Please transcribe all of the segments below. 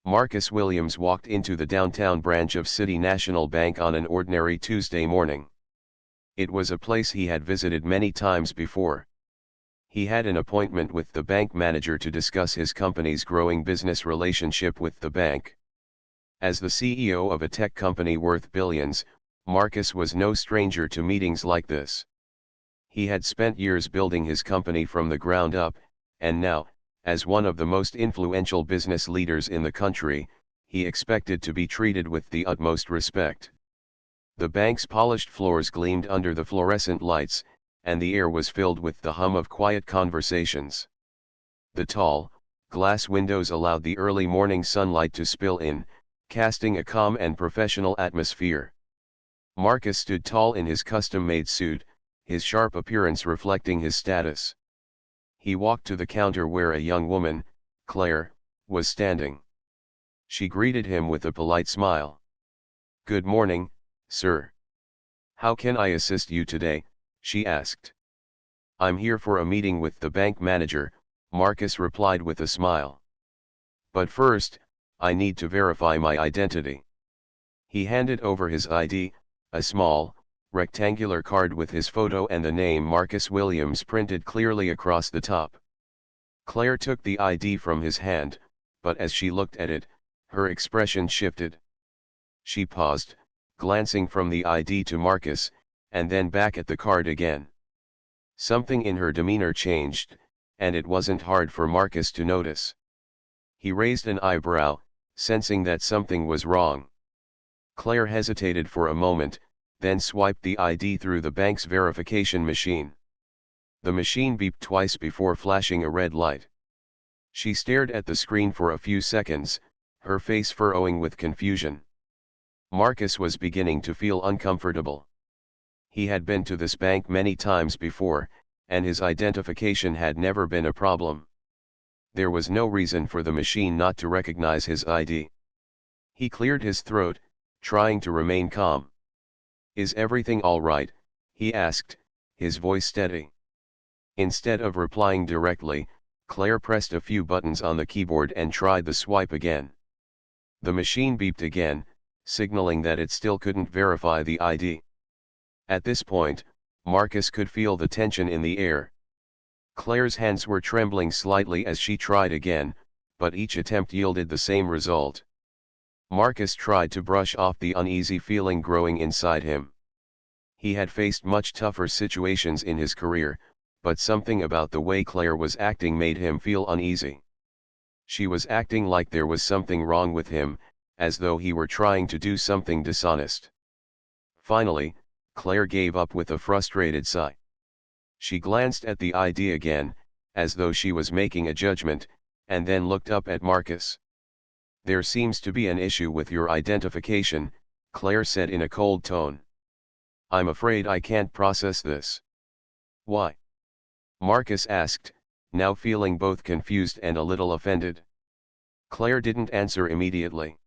Marcus Williams walked into the downtown branch of City National Bank on an ordinary Tuesday morning. It was a place he had visited many times before. He had an appointment with the bank manager to discuss his company's growing business relationship with the bank. As the CEO of a tech company worth billions, Marcus was no stranger to meetings like this. He had spent years building his company from the ground up, and now, as one of the most influential business leaders in the country, he expected to be treated with the utmost respect. The bank's polished floors gleamed under the fluorescent lights, and the air was filled with the hum of quiet conversations. The tall, glass windows allowed the early morning sunlight to spill in, casting a calm and professional atmosphere. Marcus stood tall in his custom-made suit, his sharp appearance reflecting his status. He walked to the counter where a young woman, Claire, was standing. She greeted him with a polite smile. "Good morning, sir. How can I assist you today?" she asked. "I'm here for a meeting with the bank manager," Marcus replied with a smile. "But first, I need to verify my identity." He handed over his ID, a small, rectangular card with his photo and the name Marcus Williams printed clearly across the top. Claire took the ID from his hand, but as she looked at it, her expression shifted. She paused, glancing from the ID to Marcus, and then back at the card again. Something in her demeanor changed, and it wasn't hard for Marcus to notice. He raised an eyebrow, sensing that something was wrong. Claire hesitated for a moment, then swiped the ID through the bank's verification machine. The machine beeped twice before flashing a red light. She stared at the screen for a few seconds, her face furrowing with confusion. Marcus was beginning to feel uncomfortable. He had been to this bank many times before, and his identification had never been a problem. There was no reason for the machine not to recognize his ID. He cleared his throat, trying to remain calm. "Is everything all right?" he asked, his voice steady. Instead of replying directly, Claire pressed a few buttons on the keyboard and tried the swipe again. The machine beeped again, signaling that it still couldn't verify the ID. At this point, Marcus could feel the tension in the air. Claire's hands were trembling slightly as she tried again, but each attempt yielded the same result. Marcus tried to brush off the uneasy feeling growing inside him. He had faced much tougher situations in his career, but something about the way Claire was acting made him feel uneasy. She was acting like there was something wrong with him, as though he were trying to do something dishonest. Finally, Claire gave up with a frustrated sigh. She glanced at the ID again, as though she was making a judgment, and then looked up at Marcus. "There seems to be an issue with your identification," Claire said in a cold tone. "I'm afraid I can't process this." "Why?" Marcus asked, now feeling both confused and a little offended. Claire didn't answer immediately.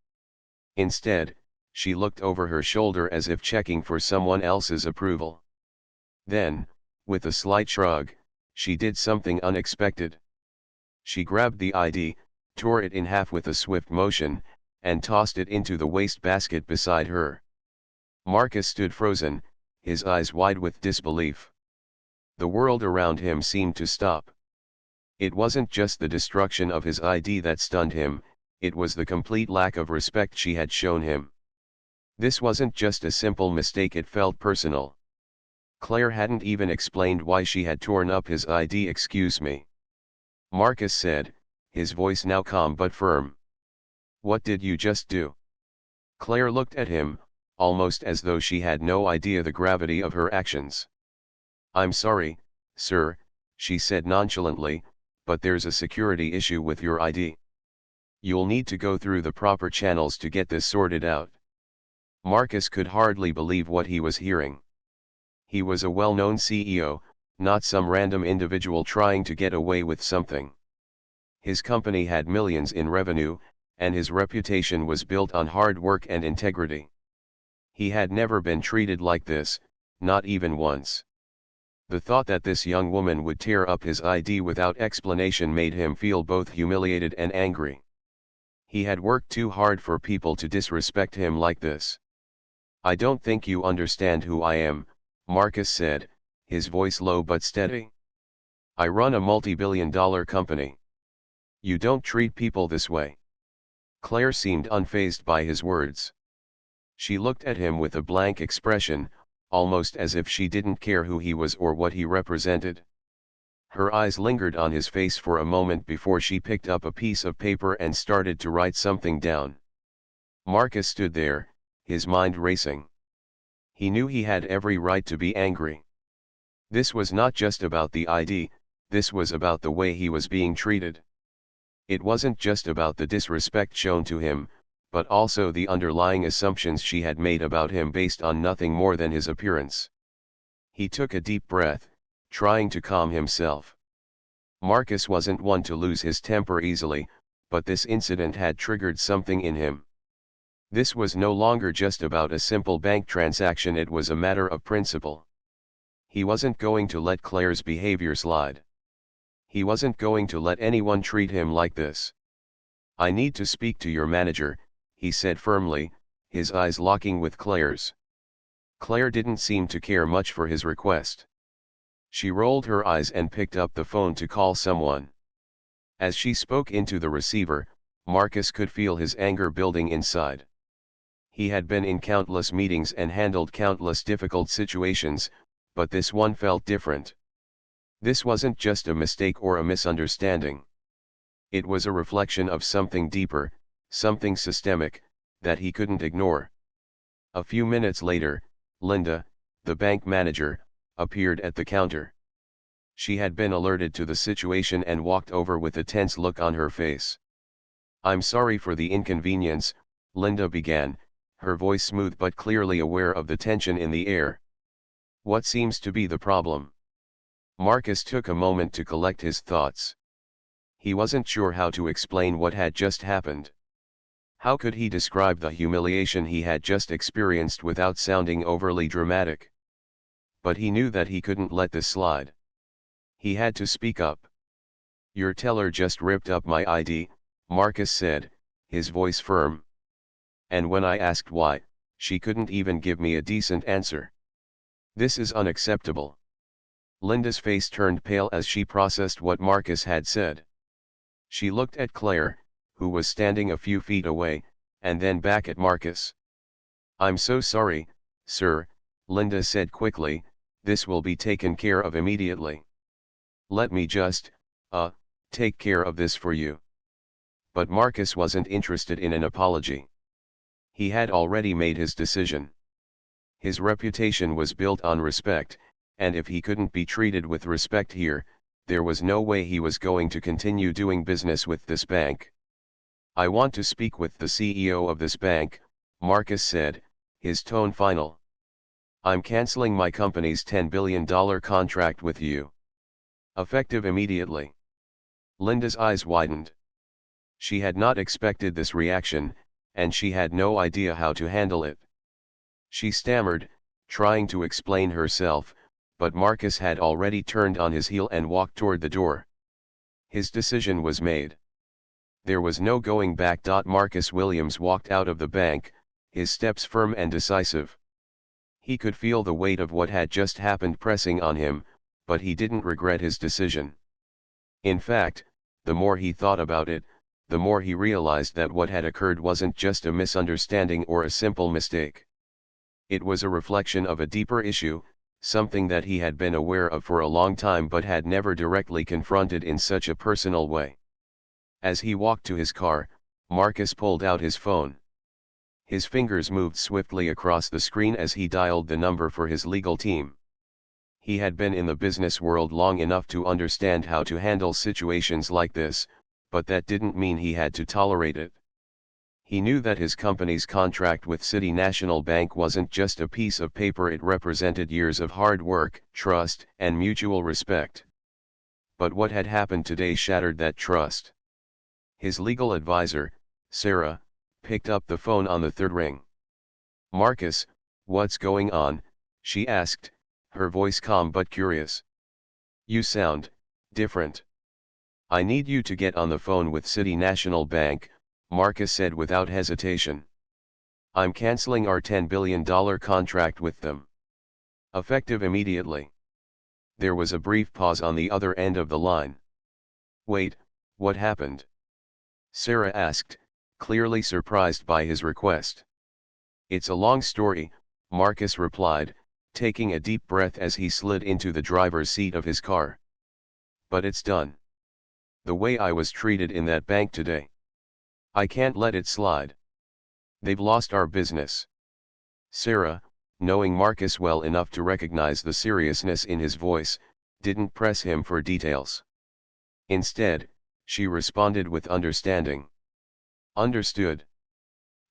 Instead, she looked over her shoulder as if checking for someone else's approval. Then, with a slight shrug, she did something unexpected. She grabbed the ID, tore it in half with a swift motion, and tossed it into the wastebasket beside her. Marcus stood frozen, his eyes wide with disbelief. The world around him seemed to stop. It wasn't just the destruction of his ID that stunned him, it was the complete lack of respect she had shown him. This wasn't just a simple mistake, it felt personal. Claire hadn't even explained why she had torn up his ID. "Excuse me," Marcus said, his voice now calm but firm. "What did you just do?" Claire looked at him, almost as though she had no idea the gravity of her actions. "I'm sorry, sir," she said nonchalantly, "but there's a security issue with your ID. You'll need to go through the proper channels to get this sorted out." Marcus could hardly believe what he was hearing. He was a well-known CEO, not some random individual trying to get away with something. His company had millions in revenue, and his reputation was built on hard work and integrity. He had never been treated like this, not even once. The thought that this young woman would tear up his ID without explanation made him feel both humiliated and angry. He had worked too hard for people to disrespect him like this. "I don't think you understand who I am," Marcus said, his voice low but steady. "I run a multi-billion-dollar company. You don't treat people this way." Claire seemed unfazed by his words. She looked at him with a blank expression, almost as if she didn't care who he was or what he represented. Her eyes lingered on his face for a moment before she picked up a piece of paper and started to write something down. Marcus stood there, his mind racing. He knew he had every right to be angry. This was not just about the ID, this was about the way he was being treated. It wasn't just about the disrespect shown to him, but also the underlying assumptions she had made about him based on nothing more than his appearance. He took a deep breath, trying to calm himself. Marcus wasn't one to lose his temper easily, but this incident had triggered something in him. This was no longer just about a simple bank transaction, it was a matter of principle. He wasn't going to let Claire's behavior slide. He wasn't going to let anyone treat him like this. "I need to speak to your manager," he said firmly, his eyes locking with Claire's. Claire didn't seem to care much for his request. She rolled her eyes and picked up the phone to call someone. As she spoke into the receiver, Marcus could feel his anger building inside. He had been in countless meetings and handled countless difficult situations, but this one felt different. This wasn't just a mistake or a misunderstanding. It was a reflection of something deeper, something systemic, that he couldn't ignore. A few minutes later, Linda, the bank manager, appeared at the counter. She had been alerted to the situation and walked over with a tense look on her face. "I'm sorry for the inconvenience," Linda began, her voice smooth but clearly aware of the tension in the air. "What seems to be the problem?" Marcus took a moment to collect his thoughts. He wasn't sure how to explain what had just happened. How could he describe the humiliation he had just experienced without sounding overly dramatic? But he knew that he couldn't let this slide. He had to speak up. "Your teller just ripped up my ID," Marcus said, his voice firm. "And when I asked why, she couldn't even give me a decent answer. This is unacceptable." Linda's face turned pale as she processed what Marcus had said. She looked at Claire, who was standing a few feet away, and then back at Marcus. "I'm so sorry, sir," Linda said quickly, "this will be taken care of immediately. Let me just, take care of this for you." But Marcus wasn't interested in an apology. He had already made his decision. His reputation was built on respect, and if he couldn't be treated with respect here, there was no way he was going to continue doing business with this bank. "I want to speak with the CEO of this bank," Marcus said, his tone final. "I'm canceling my company's $10 billion contract with you. Effective immediately." Linda's eyes widened. She had not expected this reaction, and she had no idea how to handle it. She stammered, trying to explain herself, but Marcus had already turned on his heel and walked toward the door. His decision was made. There was no going back. Marcus Williams walked out of the bank, his steps firm and decisive. He could feel the weight of what had just happened pressing on him, but he didn't regret his decision. In fact, the more he thought about it, the more he realized that what had occurred wasn't just a misunderstanding or a simple mistake. It was a reflection of a deeper issue, something that he had been aware of for a long time but had never directly confronted in such a personal way. As he walked to his car, Marcus pulled out his phone. His fingers moved swiftly across the screen as he dialed the number for his legal team. He had been in the business world long enough to understand how to handle situations like this, but that didn't mean he had to tolerate it. He knew that his company's contract with City National Bank wasn't just a piece of paper, it represented years of hard work, trust, and mutual respect. But what had happened today shattered that trust. His legal advisor, Sarah, picked up the phone on the third ring. "Marcus, what's going on?" she asked, her voice calm but curious. "You sound different. I need you to get on the phone with City National Bank," Marcus said without hesitation. I'm canceling our $10 billion contract with them. Effective immediately. There was a brief pause on the other end of the line. Wait, what happened? Sarah asked, clearly surprised by his request. It's a long story, Marcus replied, taking a deep breath as he slid into the driver's seat of his car. But it's done. The way I was treated in that bank today. I can't let it slide. They've lost our business. Sarah, knowing Marcus well enough to recognize the seriousness in his voice, didn't press him for details. Instead, she responded with understanding. Understood.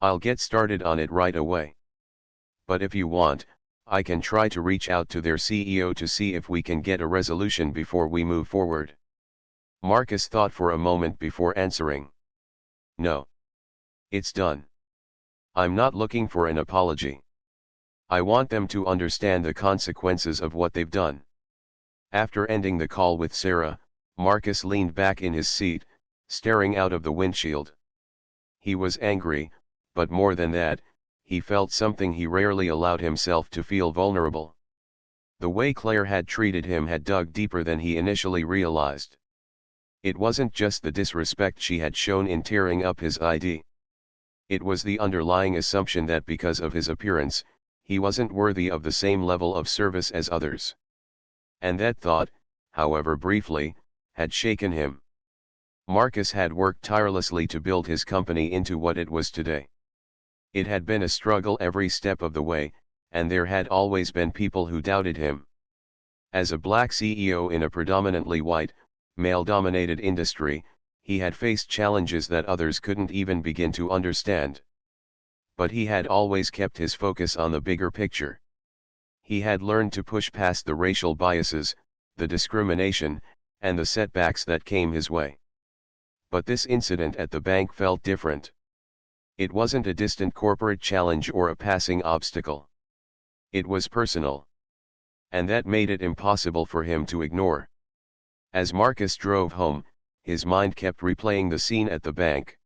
I'll get started on it right away. But if you want, I can try to reach out to their CEO to see if we can get a resolution before we move forward. Marcus thought for a moment before answering. No. It's done. I'm not looking for an apology. I want them to understand the consequences of what they've done. After ending the call with Sarah, Marcus leaned back in his seat, staring out of the windshield. He was angry, but more than that, he felt something he rarely allowed himself to feel: vulnerable. The way Claire had treated him had dug deeper than he initially realized. It wasn't just the disrespect she had shown in tearing up his ID. It was the underlying assumption that because of his appearance, he wasn't worthy of the same level of service as others. And that thought, however briefly, had shaken him. Marcus had worked tirelessly to build his company into what it was today. It had been a struggle every step of the way, and there had always been people who doubted him. As a black CEO in a predominantly white, male-dominated industry, he had faced challenges that others couldn't even begin to understand. But he had always kept his focus on the bigger picture. He had learned to push past the racial biases, the discrimination, and the setbacks that came his way. But this incident at the bank felt different. It wasn't a distant corporate challenge or a passing obstacle. It was personal. And that made it impossible for him to ignore. As Marcus drove home, his mind kept replaying the scene at the bank.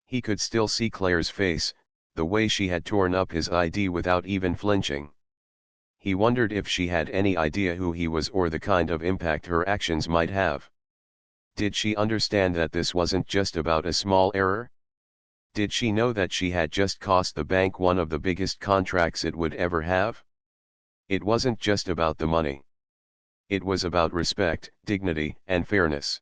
He could still see Claire's face, the way she had torn up his ID without even flinching. He wondered if she had any idea who he was or the kind of impact her actions might have. Did she understand that this wasn't just about a small error? Did she know that she had just cost the bank one of the biggest contracts it would ever have? It wasn't just about the money. It was about respect, dignity, and fairness.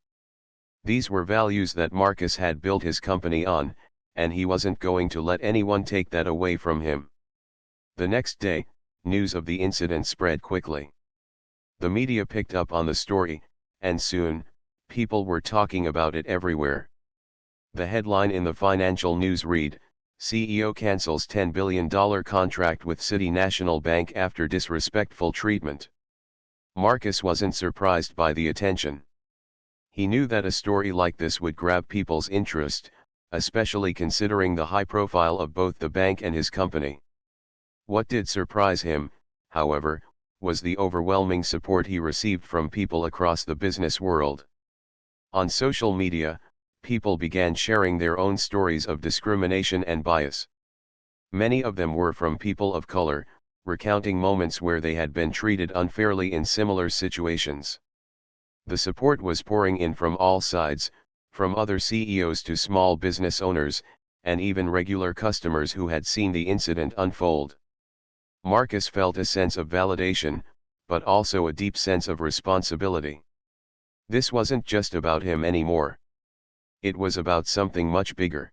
These were values that Marcus had built his company on, and he wasn't going to let anyone take that away from him. The next day, news of the incident spread quickly. The media picked up on the story, and soon, people were talking about it everywhere. The headline in the financial news read, "CEO cancels $10 billion contract with City National Bank after disrespectful treatment." Marcus wasn't surprised by the attention. He knew that a story like this would grab people's interest, especially considering the high profile of both the bank and his company. What did surprise him, however, was the overwhelming support he received from people across the business world. On social media, people began sharing their own stories of discrimination and bias. Many of them were from people of color, recounting moments where they had been treated unfairly in similar situations. The support was pouring in from all sides, from other CEOs to small business owners, and even regular customers who had seen the incident unfold. Marcus felt a sense of validation, but also a deep sense of responsibility. This wasn't just about him anymore. It was about something much bigger.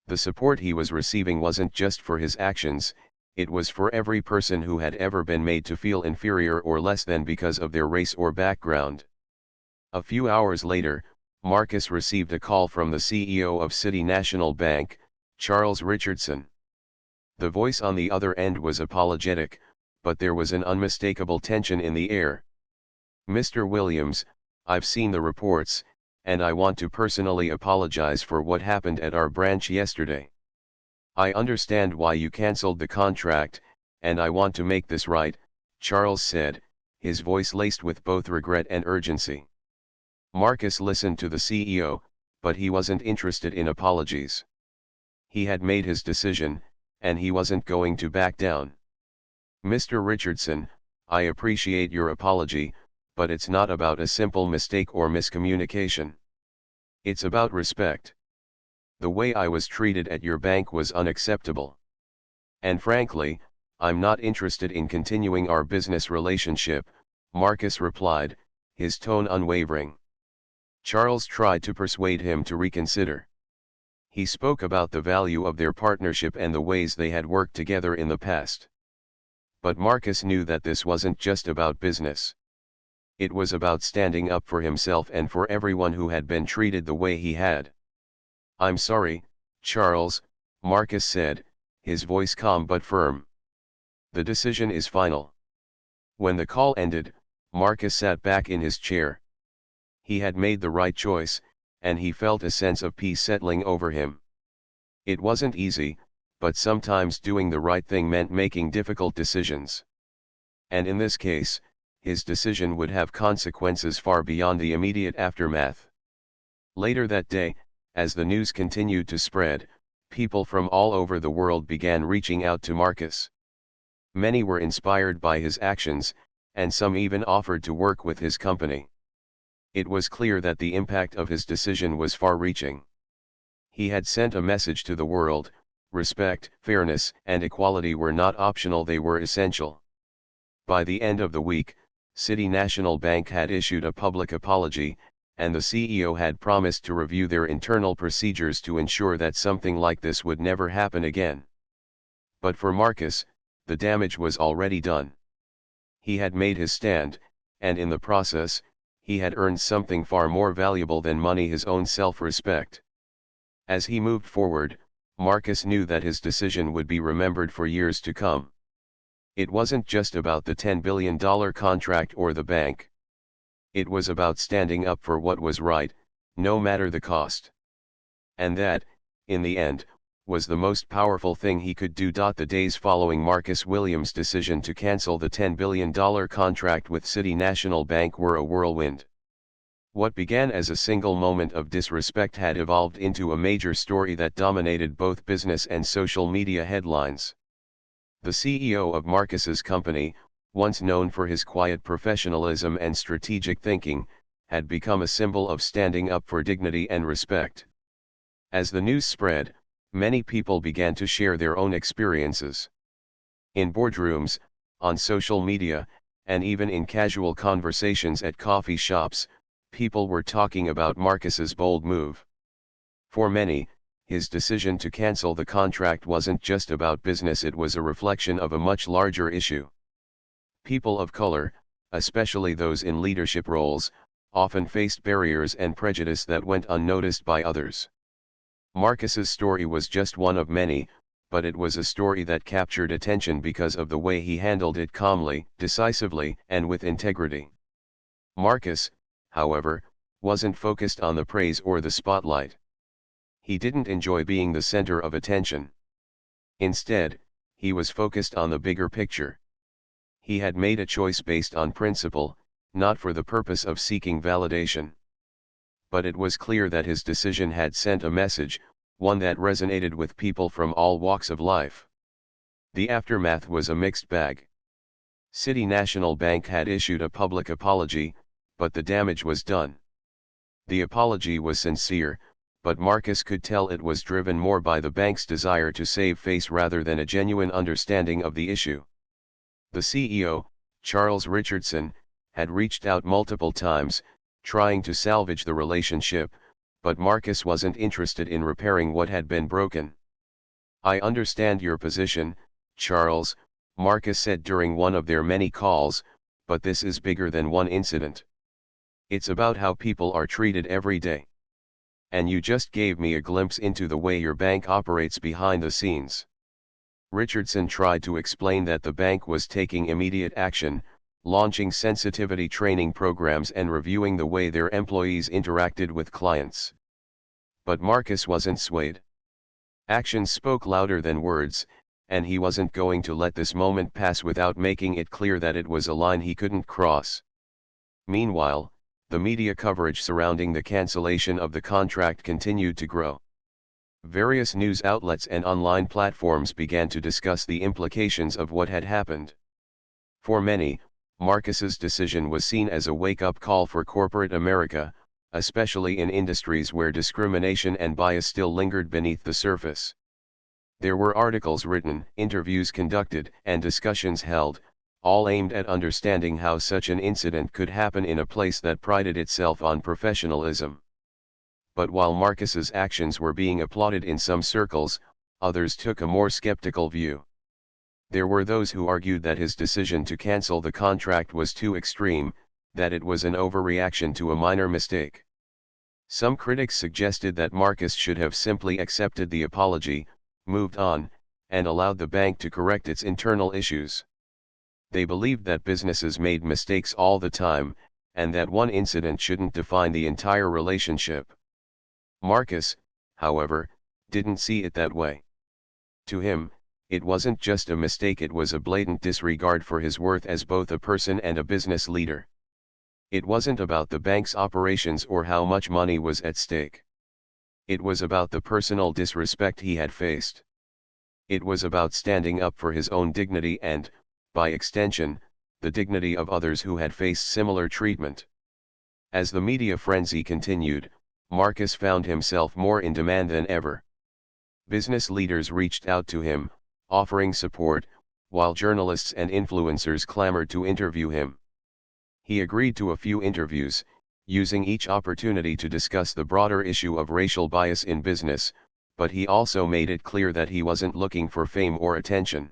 The support he was receiving wasn't just for his actions, it was for every person who had ever been made to feel inferior or less than because of their race or background. A few hours later, Marcus received a call from the CEO of City National Bank, Charles Richardson. The voice on the other end was apologetic, but there was an unmistakable tension in the air. "Mr. Williams, I've seen the reports, and I want to personally apologize for what happened at our branch yesterday. I understand why you canceled the contract, and I want to make this right," Charles said, his voice laced with both regret and urgency. Marcus listened to the CEO, but he wasn't interested in apologies. He had made his decision, and he wasn't going to back down. "Mr. Richardson, I appreciate your apology, but it's not about a simple mistake or miscommunication. It's about respect. The way I was treated at your bank was unacceptable. And frankly, I'm not interested in continuing our business relationship," Marcus replied, his tone unwavering. Charles tried to persuade him to reconsider. He spoke about the value of their partnership and the ways they had worked together in the past. But Marcus knew that this wasn't just about business. It was about standing up for himself and for everyone who had been treated the way he had. "I'm sorry, Charles," Marcus said, his voice calm but firm. "The decision is final." When the call ended, Marcus sat back in his chair. He had made the right choice, and he felt a sense of peace settling over him. It wasn't easy, but sometimes doing the right thing meant making difficult decisions. And in this case, his decision would have consequences far beyond the immediate aftermath. Later that day, as the news continued to spread, people from all over the world began reaching out to Marcus. Many were inspired by his actions, and some even offered to work with his company. It was clear that the impact of his decision was far-reaching. He had sent a message to the world: respect, fairness, and equality were not optional, they were essential. By the end of the week, City National Bank had issued a public apology, and the CEO had promised to review their internal procedures to ensure that something like this would never happen again. But for Marcus, the damage was already done. He had made his stand, and in the process, he had earned something far more valuable than money: his own self-respect. As he moved forward, Marcus knew that his decision would be remembered for years to come. It wasn't just about the $10 billion contract or the bank. It was about standing up for what was right, no matter the cost. And that, in the end, was the most powerful thing he could do. The days following Marcus Williams' decision to cancel the $10 billion contract with City National Bank were a whirlwind. What began as a single moment of disrespect had evolved into a major story that dominated both business and social media headlines. The CEO of Marcus's company, once known for his quiet professionalism and strategic thinking, had become a symbol of standing up for dignity and respect. As the news spread, many people began to share their own experiences. In boardrooms, on social media, and even in casual conversations at coffee shops, people were talking about Marcus's bold move. For many, his decision to cancel the contract wasn't just about business, it was a reflection of a much larger issue. People of color, especially those in leadership roles, often faced barriers and prejudice that went unnoticed by others. Marcus's story was just one of many, but it was a story that captured attention because of the way he handled it: calmly, decisively, and with integrity. Marcus, however, wasn't focused on the praise or the spotlight. He didn't enjoy being the center of attention. Instead, he was focused on the bigger picture. He had made a choice based on principle, not for the purpose of seeking validation. But it was clear that his decision had sent a message, one that resonated with people from all walks of life. The aftermath was a mixed bag. City National Bank had issued a public apology, but the damage was done. The apology was sincere, but Marcus could tell it was driven more by the bank's desire to save face rather than a genuine understanding of the issue. The CEO, Charles Richardson, had reached out multiple times, trying to salvage the relationship, but Marcus wasn't interested in repairing what had been broken. "I understand your position, Charles," Marcus said during one of their many calls, "but this is bigger than one incident. It's about how people are treated every day. And you just gave me a glimpse into the way your bank operates behind the scenes." Richardson tried to explain that the bank was taking immediate action, launching sensitivity training programs and reviewing the way their employees interacted with clients. But Marcus wasn't swayed. Actions spoke louder than words, and he wasn't going to let this moment pass without making it clear that it was a line he couldn't cross. Meanwhile, the media coverage surrounding the cancellation of the contract continued to grow. Various news outlets and online platforms began to discuss the implications of what had happened. For many, Marcus's decision was seen as a wake-up call for corporate America, especially in industries where discrimination and bias still lingered beneath the surface. There were articles written, interviews conducted, and discussions held, all aimed at understanding how such an incident could happen in a place that prided itself on professionalism. But while Marcus's actions were being applauded in some circles, others took a more skeptical view. There were those who argued that his decision to cancel the contract was too extreme, that it was an overreaction to a minor mistake. Some critics suggested that Marcus should have simply accepted the apology, moved on, and allowed the bank to correct its internal issues. They believed that businesses made mistakes all the time, and that one incident shouldn't define the entire relationship. Marcus, however, didn't see it that way. To him, it wasn't just a mistake, it was a blatant disregard for his worth as both a person and a business leader. It wasn't about the bank's operations or how much money was at stake. It was about the personal disrespect he had faced. It was about standing up for his own dignity and, by extension, the dignity of others who had faced similar treatment. As the media frenzy continued, Marcus found himself more in demand than ever. Business leaders reached out to him, offering support, while journalists and influencers clamored to interview him. He agreed to a few interviews, using each opportunity to discuss the broader issue of racial bias in business, but he also made it clear that he wasn't looking for fame or attention.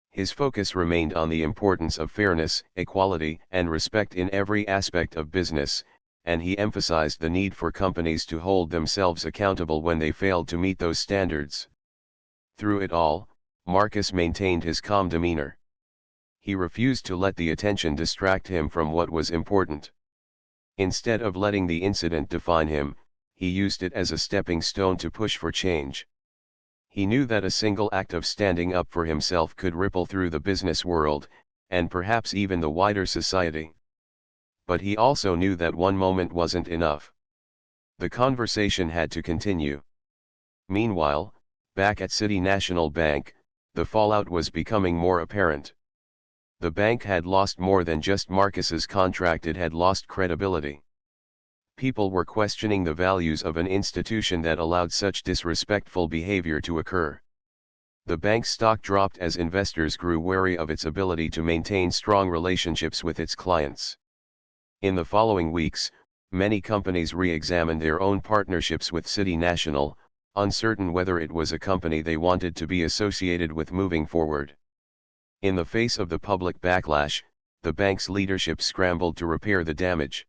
His focus remained on the importance of fairness, equality, and respect in every aspect of business, and he emphasized the need for companies to hold themselves accountable when they failed to meet those standards. Through it all, Marcus maintained his calm demeanor. He refused to let the attention distract him from what was important. Instead of letting the incident define him, he used it as a stepping stone to push for change. He knew that a single act of standing up for himself could ripple through the business world, and perhaps even the wider society. But he also knew that one moment wasn't enough. The conversation had to continue. Meanwhile, back at City National Bank, the fallout was becoming more apparent. The bank had lost more than just Marcus's contract, it had lost credibility. People were questioning the values of an institution that allowed such disrespectful behavior to occur. The bank's stock dropped as investors grew wary of its ability to maintain strong relationships with its clients. In the following weeks, many companies re-examined their own partnerships with City National, uncertain whether it was a company they wanted to be associated with moving forward. In the face of the public backlash, the bank's leadership scrambled to repair the damage.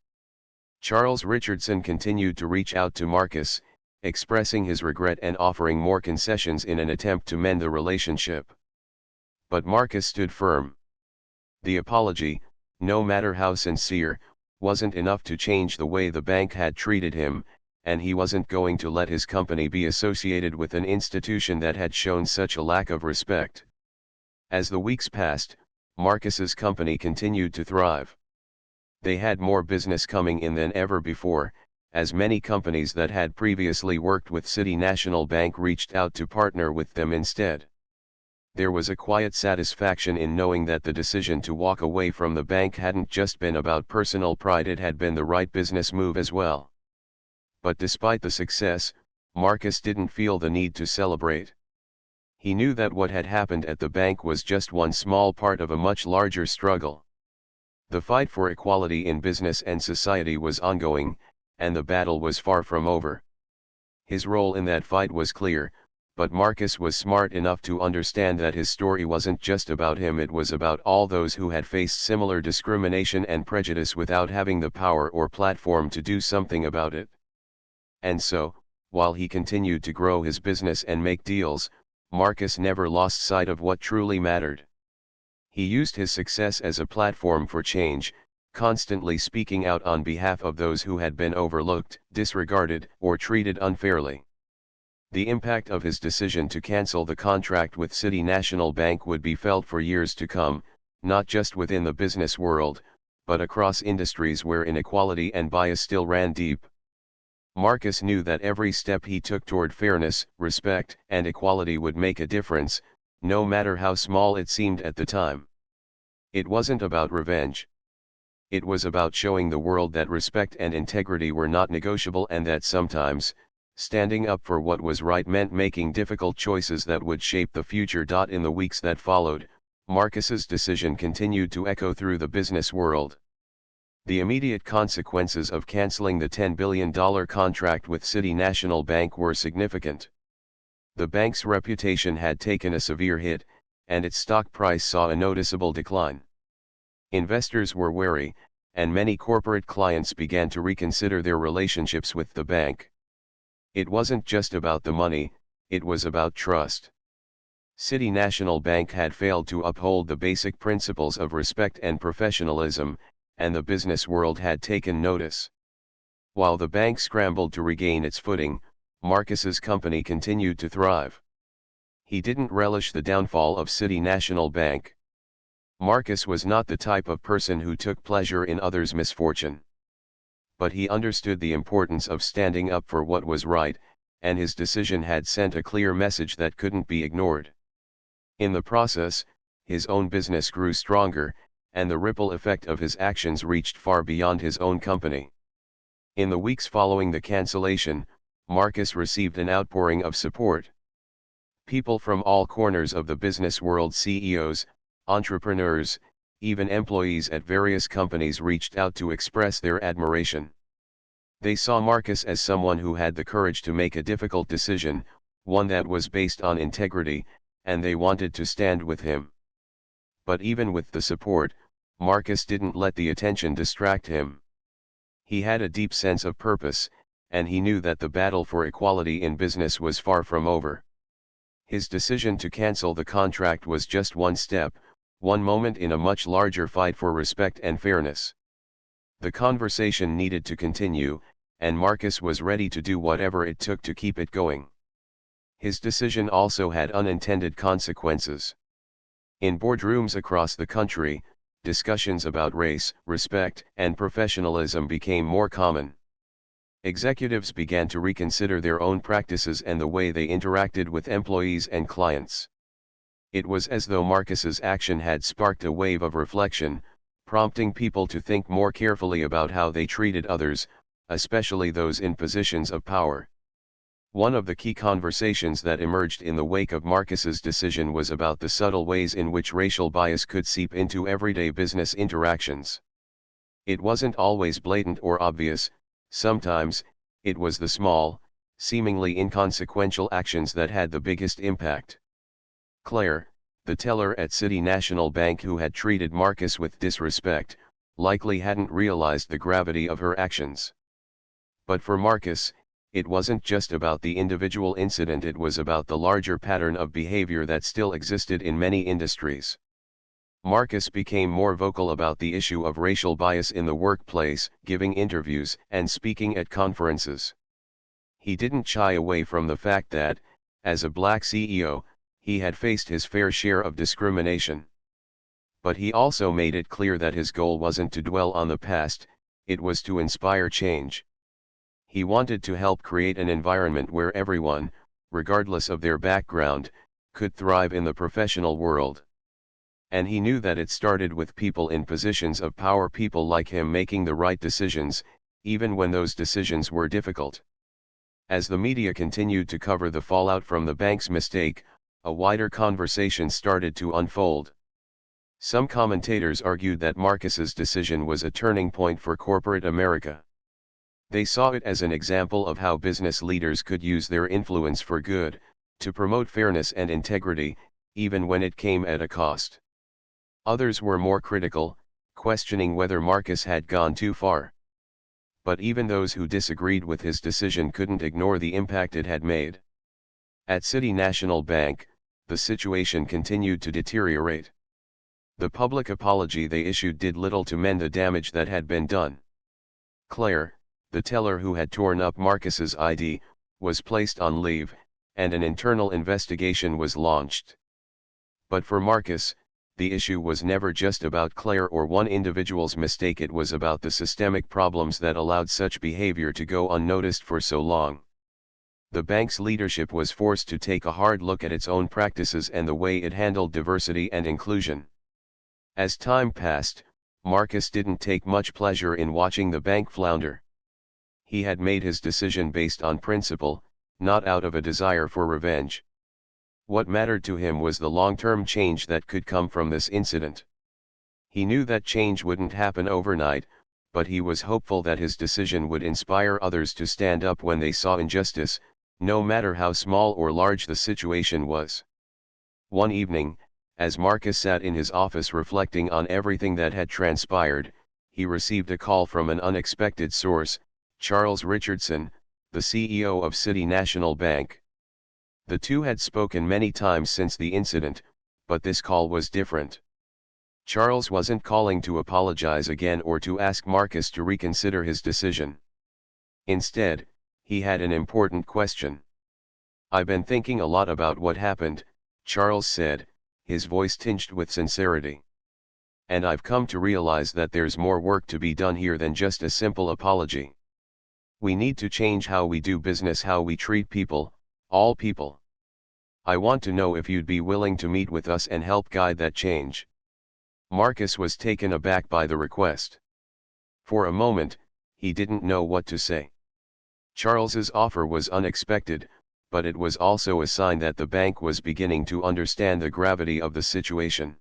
Charles Richardson continued to reach out to Marcus, expressing his regret and offering more concessions in an attempt to mend the relationship. But Marcus stood firm. The apology, no matter how sincere, wasn't enough to change the way the bank had treated him, and he wasn't going to let his company be associated with an institution that had shown such a lack of respect. As the weeks passed, Marcus's company continued to thrive. They had more business coming in than ever before, as many companies that had previously worked with City National Bank reached out to partner with them instead. There was a quiet satisfaction in knowing that the decision to walk away from the bank hadn't just been about personal pride, it had been the right business move as well. But despite the success, Marcus didn't feel the need to celebrate. He knew that what had happened at the bank was just one small part of a much larger struggle. The fight for equality in business and society was ongoing, and the battle was far from over. His role in that fight was clear, but Marcus was smart enough to understand that his story wasn't just about him, it was about all those who had faced similar discrimination and prejudice without having the power or platform to do something about it. And so, while he continued to grow his business and make deals, Marcus never lost sight of what truly mattered. He used his success as a platform for change, constantly speaking out on behalf of those who had been overlooked, disregarded, or treated unfairly. The impact of his decision to cancel the contract with City National Bank would be felt for years to come, not just within the business world, but across industries where inequality and bias still ran deep. Marcus knew that every step he took toward fairness, respect, and equality would make a difference, no matter how small it seemed at the time. It wasn't about revenge. It was about showing the world that respect and integrity were not negotiable and that sometimes, standing up for what was right meant making difficult choices that would shape the future. In the weeks that followed, Marcus's decision continued to echo through the business world. The immediate consequences of canceling the $10 billion contract with City National Bank were significant. The bank's reputation had taken a severe hit, and its stock price saw a noticeable decline. Investors were wary, and many corporate clients began to reconsider their relationships with the bank. It wasn't just about the money, it was about trust. City National Bank had failed to uphold the basic principles of respect and professionalism, and the business world had taken notice. While the bank scrambled to regain its footing, Marcus's company continued to thrive. He didn't relish the downfall of City National Bank. Marcus was not the type of person who took pleasure in others' misfortune. But he understood the importance of standing up for what was right, and his decision had sent a clear message that couldn't be ignored. In the process, his own business grew stronger, and the ripple effect of his actions reached far beyond his own company. In the weeks following the cancellation, Marcus received an outpouring of support. People from all corners of the business world, CEOs, entrepreneurs, even employees at various companies reached out to express their admiration. They saw Marcus as someone who had the courage to make a difficult decision, one that was based on integrity, and they wanted to stand with him. But even with the support, Marcus didn't let the attention distract him. He had a deep sense of purpose, and he knew that the battle for equality in business was far from over. His decision to cancel the contract was just one step, one moment in a much larger fight for respect and fairness. The conversation needed to continue, and Marcus was ready to do whatever it took to keep it going. His decision also had unintended consequences. In boardrooms across the country, discussions about race, respect, and professionalism became more common. Executives began to reconsider their own practices and the way they interacted with employees and clients. It was as though Marcus's action had sparked a wave of reflection, prompting people to think more carefully about how they treated others, especially those in positions of power. One of the key conversations that emerged in the wake of Marcus's decision was about the subtle ways in which racial bias could seep into everyday business interactions. It wasn't always blatant or obvious, sometimes, it was the small, seemingly inconsequential actions that had the biggest impact. Claire, the teller at City National Bank who had treated Marcus with disrespect, likely hadn't realized the gravity of her actions. But for Marcus, it wasn't just about the individual incident, it was about the larger pattern of behavior that still existed in many industries. Marcus became more vocal about the issue of racial bias in the workplace, giving interviews and speaking at conferences. He didn't shy away from the fact that, as a black CEO, he had faced his fair share of discrimination. But he also made it clear that his goal wasn't to dwell on the past, it was to inspire change. He wanted to help create an environment where everyone, regardless of their background, could thrive in the professional world. And he knew that it started with people in positions of power, people like him making the right decisions, even when those decisions were difficult. As the media continued to cover the fallout from the bank's mistake, a wider conversation started to unfold. Some commentators argued that Marcus's decision was a turning point for corporate America. They saw it as an example of how business leaders could use their influence for good, to promote fairness and integrity, even when it came at a cost. Others were more critical, questioning whether Marcus had gone too far. But even those who disagreed with his decision couldn't ignore the impact it had made. At City National Bank, the situation continued to deteriorate. The public apology they issued did little to mend the damage that had been done. Claire, the teller who had torn up Marcus's ID, was placed on leave, and an internal investigation was launched. But for Marcus, the issue was never just about Claire or one individual's mistake. It was about the systemic problems that allowed such behavior to go unnoticed for so long. The bank's leadership was forced to take a hard look at its own practices and the way it handled diversity and inclusion. As time passed, Marcus didn't take much pleasure in watching the bank flounder. He had made his decision based on principle, not out of a desire for revenge. What mattered to him was the long-term change that could come from this incident. He knew that change wouldn't happen overnight, but he was hopeful that his decision would inspire others to stand up when they saw injustice, no matter how small or large the situation was. One evening, as Marcus sat in his office reflecting on everything that had transpired, he received a call from an unexpected source, Charles Richardson, the CEO of City National Bank. The two had spoken many times since the incident, but this call was different. Charles wasn't calling to apologize again or to ask Marcus to reconsider his decision. Instead, he had an important question. "I've been thinking a lot about what happened," Charles said, his voice tinged with sincerity. "And I've come to realize that there's more work to be done here than just a simple apology. We need to change how we do business, how we treat people, all people. I want to know if you'd be willing to meet with us and help guide that change." Marcus was taken aback by the request. For a moment, he didn't know what to say. Charles's offer was unexpected, but it was also a sign that the bank was beginning to understand the gravity of the situation.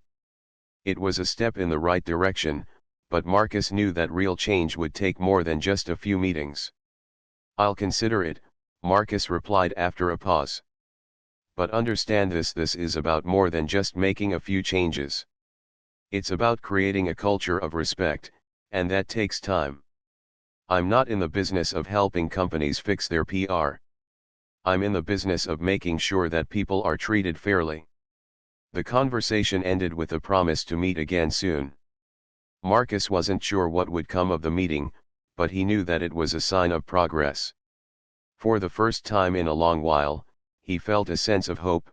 It was a step in the right direction, but Marcus knew that real change would take more than just a few meetings. "I'll consider it," Marcus replied after a pause. "But understand this is about more than just making a few changes. It's about creating a culture of respect, and that takes time. I'm not in the business of helping companies fix their PR. I'm in the business of making sure that people are treated fairly." The conversation ended with a promise to meet again soon. Marcus wasn't sure what would come of the meeting, but he knew that it was a sign of progress. For the first time in a long while, he felt a sense of hope.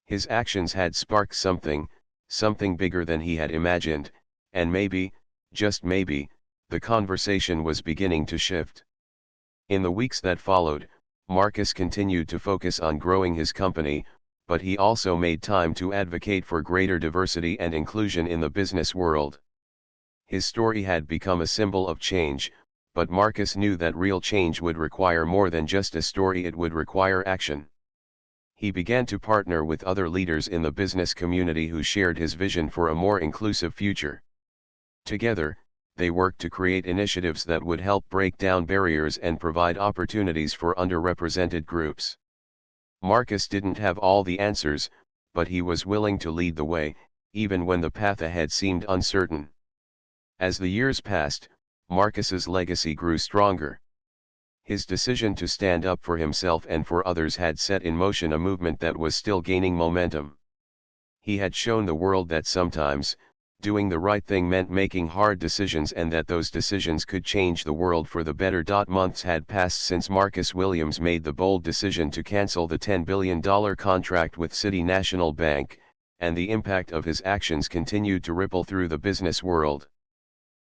His actions had sparked something bigger than he had imagined, and maybe, just maybe, the conversation was beginning to shift. In the weeks that followed, Marcus continued to focus on growing his company, but he also made time to advocate for greater diversity and inclusion in the business world. His story had become a symbol of change, but Marcus knew that real change would require more than just a story. It would require action. He began to partner with other leaders in the business community who shared his vision for a more inclusive future. Together, they worked to create initiatives that would help break down barriers and provide opportunities for underrepresented groups. Marcus didn't have all the answers, but he was willing to lead the way, even when the path ahead seemed uncertain. As the years passed, Marcus's legacy grew stronger. His decision to stand up for himself and for others had set in motion a movement that was still gaining momentum. He had shown the world that sometimes, doing the right thing meant making hard decisions, and that those decisions could change the world for the better. Months had passed since Marcus Williams made the bold decision to cancel the $10 billion contract with City National Bank, and the impact of his actions continued to ripple through the business world.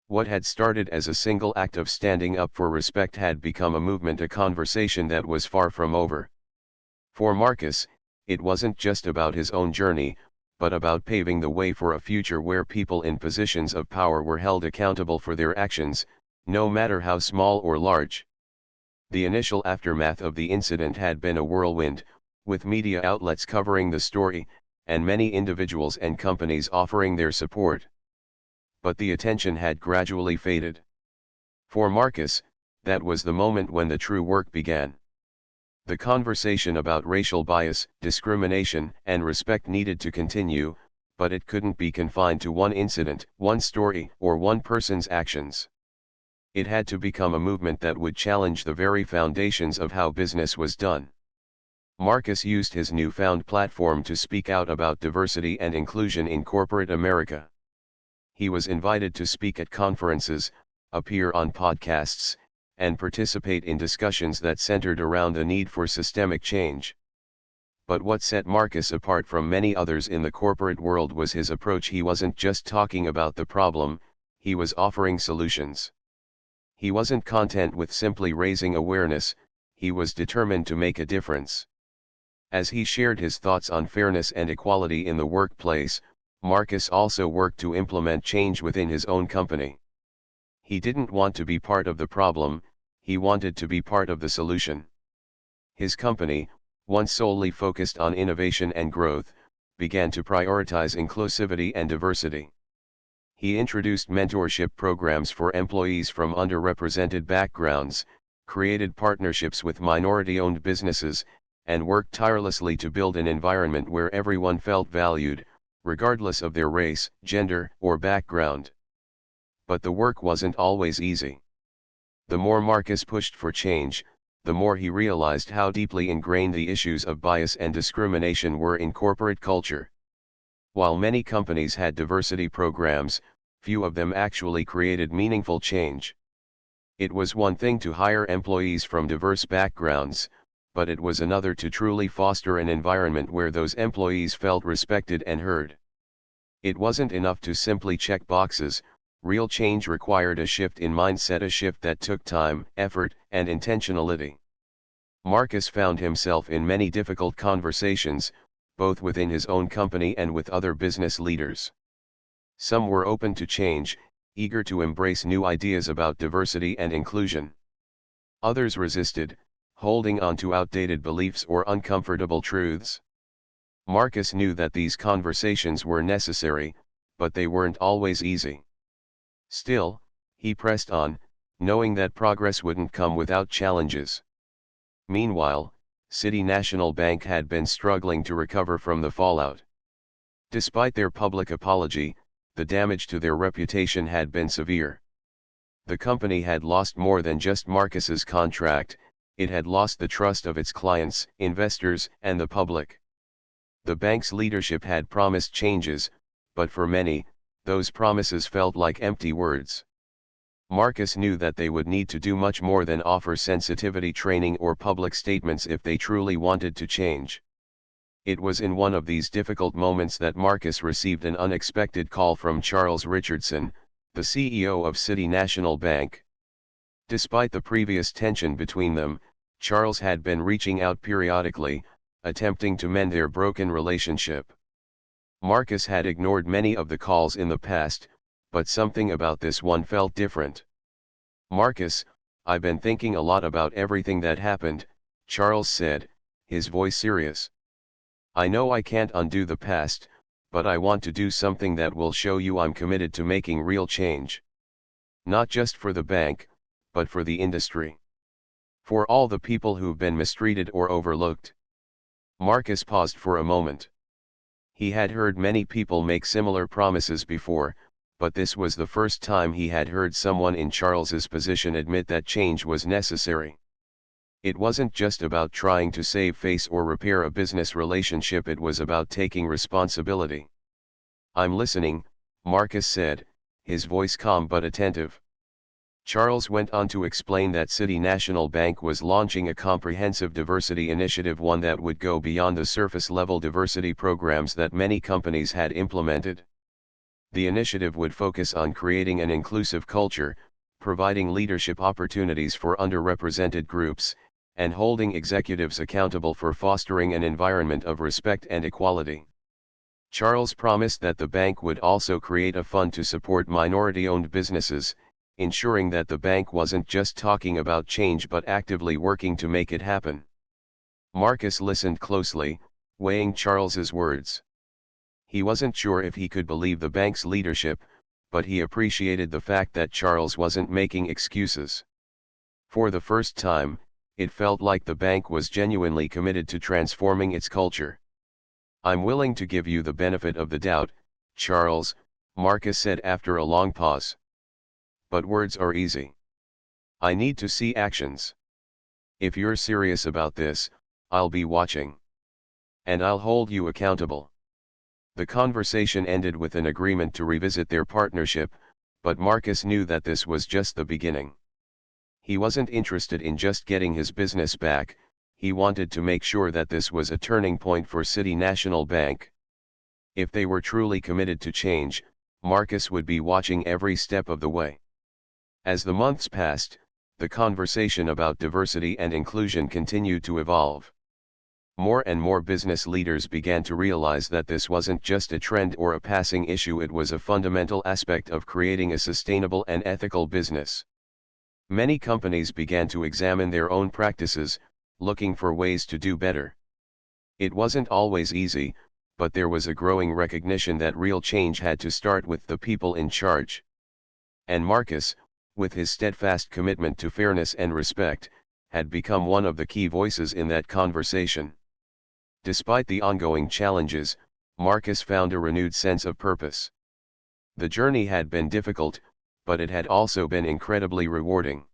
What had started as a single act of standing up for respect had become a movement, a conversation that was far from over. For Marcus, it wasn't just about his own journey, but about paving the way for a future where people in positions of power were held accountable for their actions, no matter how small or large. The initial aftermath of the incident had been a whirlwind, with media outlets covering the story, and many individuals and companies offering their support. But the attention had gradually faded. For Marcus, that was the moment when the true work began. The conversation about racial bias, discrimination, and respect needed to continue, but it couldn't be confined to one incident, one story, or one person's actions. It had to become a movement that would challenge the very foundations of how business was done. Marcus used his newfound platform to speak out about diversity and inclusion in corporate America. He was invited to speak at conferences, appear on podcasts, and participate in discussions that centered around the need for systemic change. But what set Marcus apart from many others in the corporate world was his approach. He wasn't just talking about the problem, he was offering solutions. He wasn't content with simply raising awareness, he was determined to make a difference. As he shared his thoughts on fairness and equality in the workplace, Marcus also worked to implement change within his own company. He didn't want to be part of the problem, he wanted to be part of the solution. His company, once solely focused on innovation and growth, began to prioritize inclusivity and diversity. He introduced mentorship programs for employees from underrepresented backgrounds, created partnerships with minority-owned businesses, and worked tirelessly to build an environment where everyone felt valued, regardless of their race, gender, or background. But the work wasn't always easy. The more Marcus pushed for change, the more he realized how deeply ingrained the issues of bias and discrimination were in corporate culture. While many companies had diversity programs, few of them actually created meaningful change. It was one thing to hire employees from diverse backgrounds, but it was another to truly foster an environment where those employees felt respected and heard. It wasn't enough to simply check boxes, real change required a shift in mindset, a shift that took time, effort, and intentionality. Marcus found himself in many difficult conversations, both within his own company and with other business leaders. Some were open to change, eager to embrace new ideas about diversity and inclusion. Others resisted, holding on to outdated beliefs or uncomfortable truths. Marcus knew that these conversations were necessary, but they weren't always easy. Still, he pressed on, knowing that progress wouldn't come without challenges. Meanwhile, City National Bank had been struggling to recover from the fallout. Despite their public apology, the damage to their reputation had been severe. The company had lost more than just Marcus's contract, it had lost the trust of its clients, investors, and the public. The bank's leadership had promised changes, but for many, those promises felt like empty words. Marcus knew that they would need to do much more than offer sensitivity training or public statements if they truly wanted to change. It was in one of these difficult moments that Marcus received an unexpected call from Charles Richardson, the CEO of City National Bank. Despite the previous tension between them, Charles had been reaching out periodically, attempting to mend their broken relationship. Marcus had ignored many of the calls in the past, but something about this one felt different. "Marcus, I've been thinking a lot about everything that happened," Charles said, his voice serious. "I know I can't undo the past, but I want to do something that will show you I'm committed to making real change. Not just for the bank, but for the industry. For all the people who've been mistreated or overlooked." Marcus paused for a moment. He had heard many people make similar promises before, but this was the first time he had heard someone in Charles's position admit that change was necessary. It wasn't just about trying to save face or repair a business relationship, it was about taking responsibility. "I'm listening," Marcus said, his voice calm but attentive. Charles went on to explain that City National Bank was launching a comprehensive diversity initiative, one that would go beyond the surface-level diversity programs that many companies had implemented. The initiative would focus on creating an inclusive culture, providing leadership opportunities for underrepresented groups, and holding executives accountable for fostering an environment of respect and equality. Charles promised that the bank would also create a fund to support minority-owned businesses, ensuring that the bank wasn't just talking about change but actively working to make it happen. Marcus listened closely, weighing Charles's words. He wasn't sure if he could believe the bank's leadership, but he appreciated the fact that Charles wasn't making excuses. For the first time, it felt like the bank was genuinely committed to transforming its culture. "I'm willing to give you the benefit of the doubt, Charles," Marcus said after a long pause. "But words are easy. I need to see actions. If you're serious about this, I'll be watching. And I'll hold you accountable." The conversation ended with an agreement to revisit their partnership, but Marcus knew that this was just the beginning. He wasn't interested in just getting his business back, he wanted to make sure that this was a turning point for City National Bank. If they were truly committed to change, Marcus would be watching every step of the way. As the months passed, the conversation about diversity and inclusion continued to evolve. More and more business leaders began to realize that this wasn't just a trend or a passing issue, it was a fundamental aspect of creating a sustainable and ethical business. Many companies began to examine their own practices, looking for ways to do better. It wasn't always easy, but there was a growing recognition that real change had to start with the people in charge. And Marcus, with his steadfast commitment to fairness and respect, had become one of the key voices in that conversation. Despite the ongoing challenges, Marcus found a renewed sense of purpose. The journey had been difficult, but it had also been incredibly rewarding.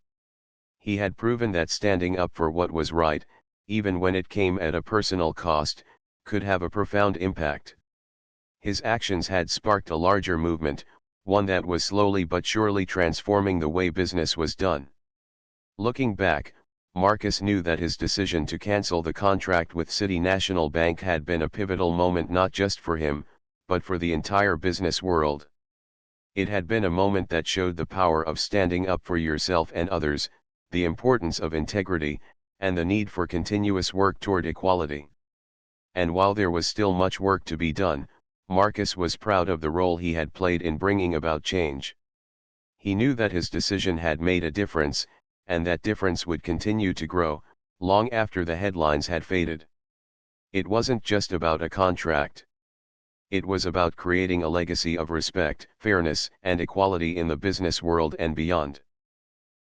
He had proven that standing up for what was right, even when it came at a personal cost, could have a profound impact. His actions had sparked a larger movement, one that was slowly but surely transforming the way business was done. Looking back, Marcus knew that his decision to cancel the contract with City National Bank had been a pivotal moment not just for him, but for the entire business world. It had been a moment that showed the power of standing up for yourself and others, the importance of integrity, and the need for continuous work toward equality. And while there was still much work to be done, Marcus was proud of the role he had played in bringing about change. He knew that his decision had made a difference, and that difference would continue to grow, long after the headlines had faded. It wasn't just about a contract. It was about creating a legacy of respect, fairness, and equality in the business world and beyond.